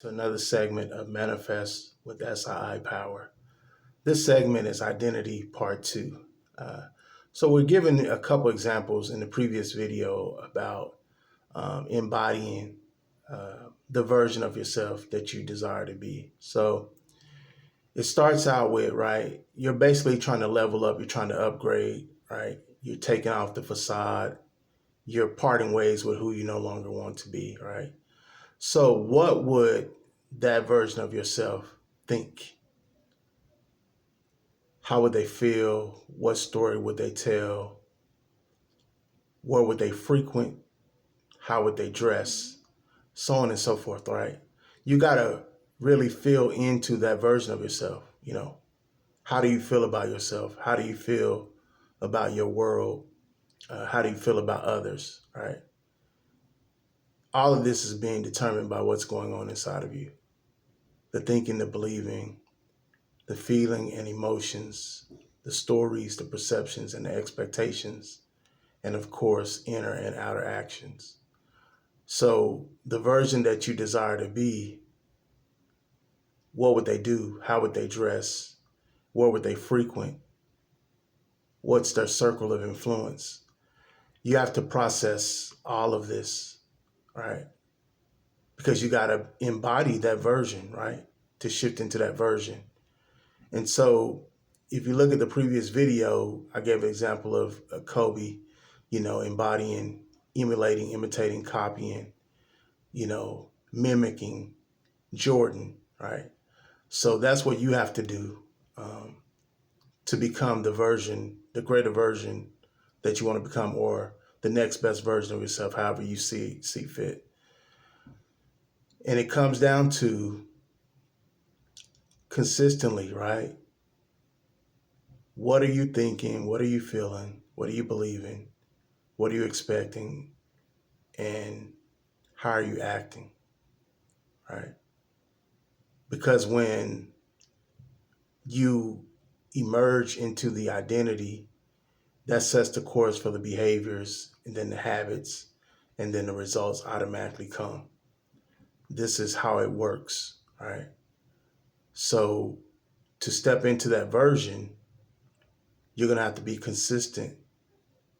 To another segment of Manifest with SII Power. This segment is Identity Part 2. Uh, so, we're given a couple examples in the previous video about embodying the version of yourself that you desire to be. So, it starts out with, right, you're basically trying to level up, you're trying to upgrade, right? You're taking off the facade, you're parting ways with who you no longer want to be, right? So, what would that version of yourself think? How would they feel? What story would they tell? Where would they frequent? How would they dress? So on and so forth, right? You got to really feel into that version of yourself. How do you feel about yourself? How do you feel about your world? How do you feel about others, right? All of this is being determined by what's going on inside of you. The thinking, the believing, the feeling and emotions, the stories, the perceptions, and the expectations, and of course, inner and outer actions. So, the version that you desire to be, what would they do? How would they dress? Where would they frequent? What's their circle of influence? You have to process all of this, right? Because you got to embody that version, right? To shift into that version. And so, if you look at the previous video, I gave an example of Kobe, embodying, emulating, imitating, copying, mimicking Jordan, right? So that's what you have to do to become the version, the greater version that you want to become, or the next best version of yourself, however you see fit. And it comes down to consistently, right? What are you thinking? What are you feeling? What are you believing? What are you expecting? And how are you acting? Right? Because when you emerge into the identity, that sets the course for the behaviors and then the habits, and then the results automatically come. This is how it works, right? So to step into that version, you're going to have to be consistent,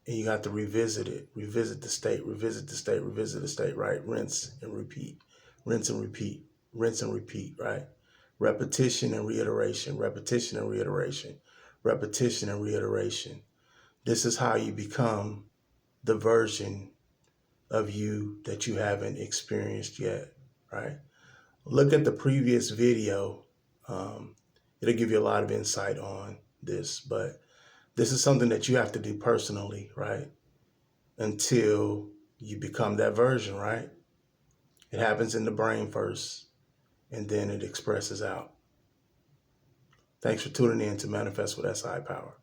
and you have to revisit it, revisit the state, revisit the state, revisit the state, right? Rinse and repeat, rinse and repeat, rinse and repeat, right? Repetition and reiteration, repetition and reiteration, repetition and reiteration. This is how you become the version of you that you haven't experienced yet, right? Look at the previous video. Um, it'll give you a lot of insight on this, but this is something that you have to do personally, right? Until you become that version, right? It happens in the brain first, and then it expresses out. Thanks for tuning in to Manifest with SI Power.